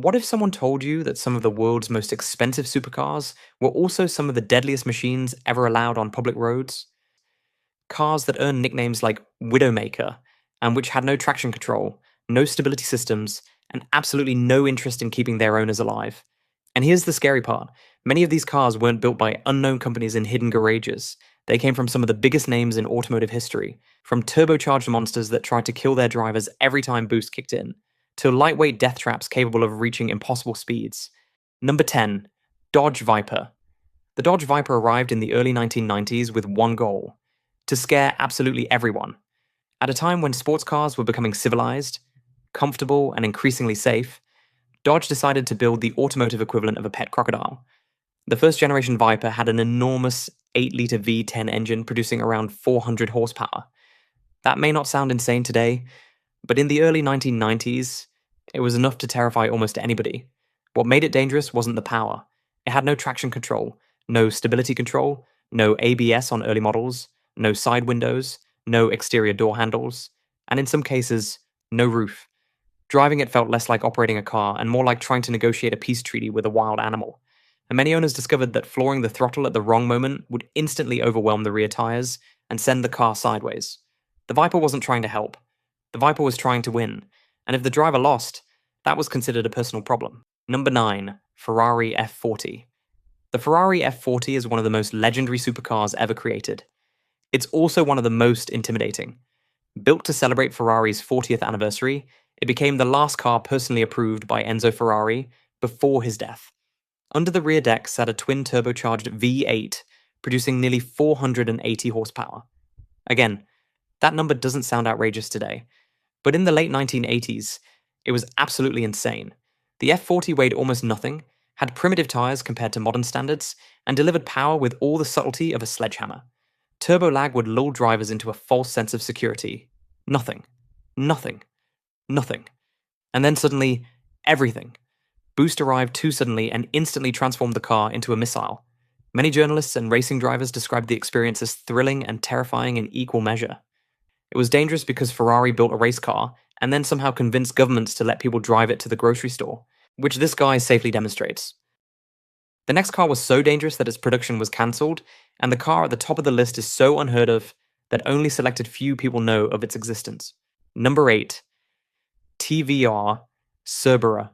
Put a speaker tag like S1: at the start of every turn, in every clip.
S1: What if someone told you that some of the world's most expensive supercars were also some of the deadliest machines ever allowed on public roads? Cars that earned nicknames like Widowmaker, and which had no traction control, no stability systems, and absolutely no interest in keeping their owners alive. And here's the scary part: many of these cars weren't built by unknown companies in hidden garages. They came from some of the biggest names in automotive history, from turbocharged monsters that tried to kill their drivers every time boost kicked in, to lightweight death traps capable of reaching impossible speeds. Number 10. Dodge Viper. The Dodge Viper arrived in the early 1990s with one goal: to scare absolutely everyone. At a time when sports cars were becoming civilized, comfortable, and increasingly safe, Dodge decided to build the automotive equivalent of a pet crocodile. The first generation Viper had an enormous 8-litre V10 engine producing around 400 horsepower. That may not sound insane today, but in the early 1990s, it was enough to terrify almost anybody. What made it dangerous wasn't the power. It had no traction control, no stability control, no ABS on early models, no side windows, no exterior door handles, and in some cases, no roof. Driving it felt less like operating a car and more like trying to negotiate a peace treaty with a wild animal. And many owners discovered that flooring the throttle at the wrong moment would instantly overwhelm the rear tires and send the car sideways. The Viper wasn't trying to help. The Viper was trying to win, and if the driver lost, that was considered a personal problem. Number 9. Ferrari F40. The Ferrari F40 is one of the most legendary supercars ever created. It's also one of the most intimidating. Built to celebrate Ferrari's 40th anniversary, it became the last car personally approved by Enzo Ferrari before his death. Under the rear deck sat a twin-turbocharged V8, producing nearly 480 horsepower. Again, that number doesn't sound outrageous today, but in the late 1980s, it was absolutely insane. The F40 weighed almost nothing, had primitive tires compared to modern standards, and delivered power with all the subtlety of a sledgehammer. Turbo lag would lull drivers into a false sense of security. Nothing. Nothing. Nothing. And then suddenly, everything. Boost arrived too suddenly and instantly transformed the car into a missile. Many journalists and racing drivers described the experience as thrilling and terrifying in equal measure. It was dangerous because Ferrari built a race car and then somehow convinced governments to let people drive it to the grocery store, which this guy safely demonstrates. The next car was so dangerous that its production was cancelled, and the car at the top of the list is so unheard of that only selected few people know of its existence. Number 8. TVR Cerbera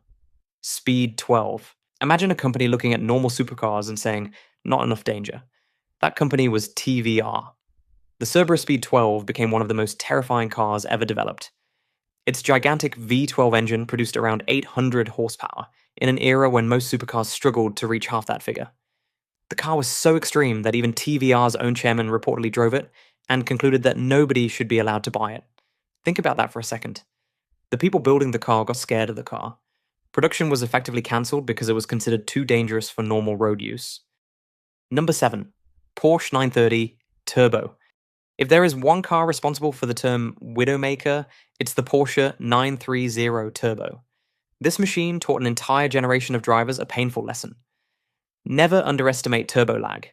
S1: Speed 12. Imagine a company looking at normal supercars and saying, not enough danger. That company was TVR. The Cerbera Speed 12 became one of the most terrifying cars ever developed. Its gigantic V12 engine produced around 800 horsepower in an era when most supercars struggled to reach half that figure. The car was so extreme that even TVR's own chairman reportedly drove it and concluded that nobody should be allowed to buy it. Think about that for a second. The people building the car got scared of the car. Production was effectively cancelled because it was considered too dangerous for normal road use. Number 7. Porsche 930 Turbo. If there is one car responsible for the term Widowmaker, it's the Porsche 930 Turbo. This machine taught an entire generation of drivers a painful lesson. Never underestimate turbo lag.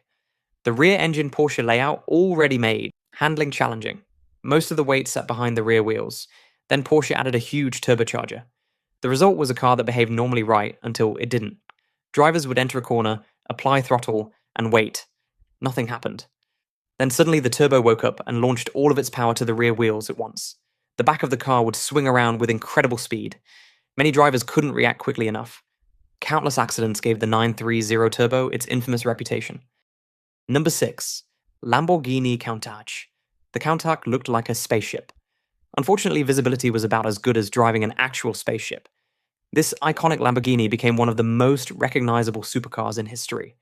S1: The rear engine Porsche layout already made handling challenging. Most of the weight sat behind the rear wheels. Then Porsche added a huge turbocharger. The result was a car that behaved normally right until it didn't. Drivers would enter a corner, apply throttle, and wait. Nothing happened. Then suddenly the turbo woke up and launched all of its power to the rear wheels at once. The back of the car would swing around with incredible speed. Many drivers couldn't react quickly enough. Countless accidents gave the 930 Turbo its infamous reputation. Number 6. Lamborghini Countach. The Countach looked like a spaceship. Unfortunately, visibility was about as good as driving an actual spaceship. This iconic Lamborghini became one of the most recognizable supercars in history.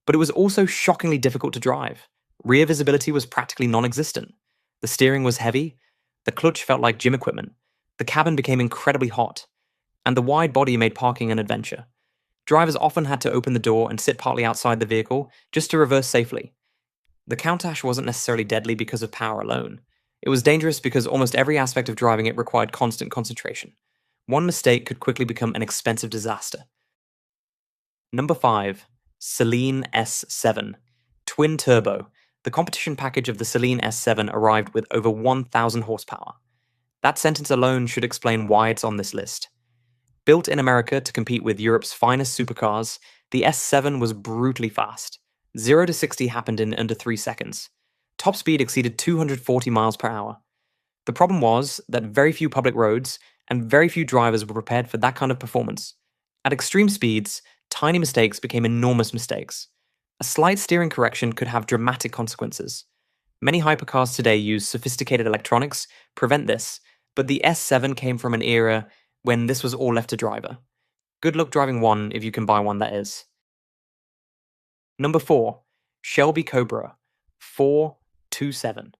S1: But it was also shockingly difficult to drive. Rear visibility was practically non-existent. The steering was heavy, the clutch felt like gym equipment, the cabin became incredibly hot, and the wide body made parking an adventure. Drivers often had to open the door and sit partly outside the vehicle just to reverse safely. The Countach wasn't necessarily deadly because of power alone. It was dangerous because almost every aspect of driving it required constant concentration. One mistake could quickly become an expensive disaster. Number 5. Celine S7. Twin Turbo. The competition package of the Celine S7 arrived with over 1,000 horsepower. That sentence alone should explain why it's on this list. Built in America to compete with Europe's finest supercars, the S7 was brutally fast. 0 to 60 happened in under 3 seconds. Top speed exceeded 240 miles per hour. The problem was that very few public roads and very few drivers were prepared for that kind of performance. At extreme speeds, tiny mistakes became enormous mistakes. A slight steering correction could have dramatic consequences. Many hypercars today use sophisticated electronics to prevent this, but the S7 came from an era when this was all left to driver. Good luck driving one if you can buy one, that is. Number 4. Shelby Cobra 427.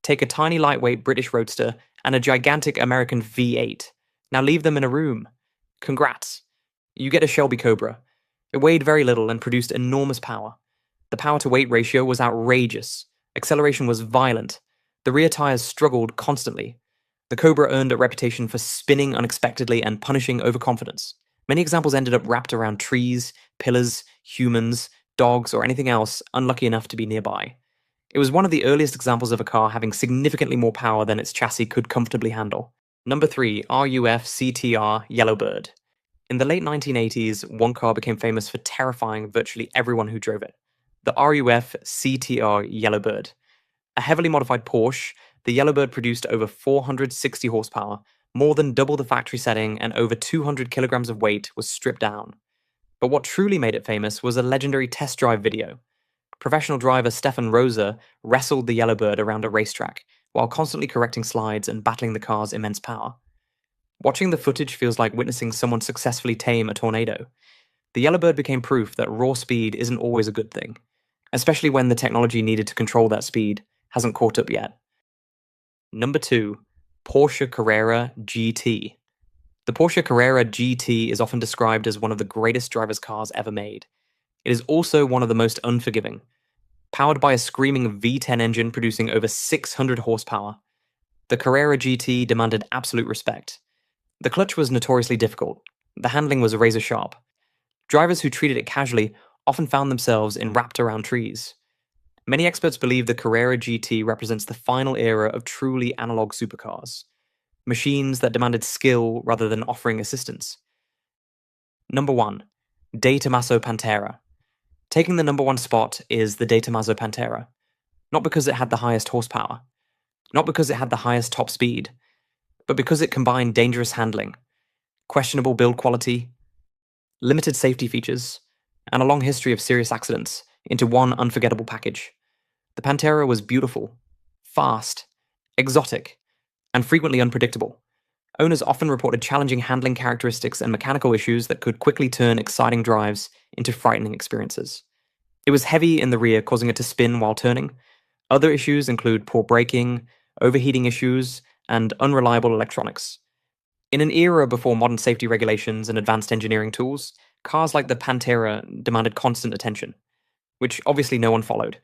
S1: Take a tiny lightweight British roadster and a gigantic American V8. Now leave them in a room. Congrats. You get a Shelby Cobra. It weighed very little and produced enormous power. The power-to-weight ratio was outrageous. Acceleration was violent. The rear tires struggled constantly. The Cobra earned a reputation for spinning unexpectedly and punishing overconfidence. Many examples ended up wrapped around trees, pillars, humans, dogs, or anything else unlucky enough to be nearby. It was one of the earliest examples of a car having significantly more power than its chassis could comfortably handle. Number 3, RUF CTR Yellowbird. In the late 1980s, one car became famous for terrifying virtually everyone who drove it. The RUF CTR Yellowbird. A heavily modified Porsche, the Yellowbird produced over 460 horsepower, more than double the factory setting, and over 200 kilograms of weight was stripped down. But what truly made it famous was a legendary test drive video. Professional driver Stefan Rosa wrestled the Yellowbird around a racetrack, while constantly correcting slides and battling the car's immense power. Watching the footage feels like witnessing someone successfully tame a tornado. The Yellowbird became proof that raw speed isn't always a good thing, especially when the technology needed to control that speed hasn't caught up yet. Number 2, Porsche Carrera GT. The Porsche Carrera GT is often described as one of the greatest driver's cars ever made. It is also one of the most unforgiving. Powered by a screaming V10 engine producing over 600 horsepower, the Carrera GT demanded absolute respect. The clutch was notoriously difficult. The handling was razor sharp. Drivers who treated it casually often found themselves wrapped around trees. Many experts believe the Carrera GT represents the final era of truly analog supercars. Machines that demanded skill rather than offering assistance. Number 1, De Tomaso Pantera. Taking the number 1 spot is the De Tomaso Pantera. Not because it had the highest horsepower. Not because it had the highest top speed. But because it combined dangerous handling, questionable build quality, limited safety features, and a long history of serious accidents into one unforgettable package. The Pantera was beautiful, fast, exotic, and frequently unpredictable. Owners often reported challenging handling characteristics and mechanical issues that could quickly turn exciting drives into frightening experiences. It was heavy in the rear, causing it to spin while turning. Other issues include poor braking, overheating issues, and unreliable electronics. In an era before modern safety regulations and advanced engineering tools, cars like the Pantera demanded constant attention, which obviously no one followed.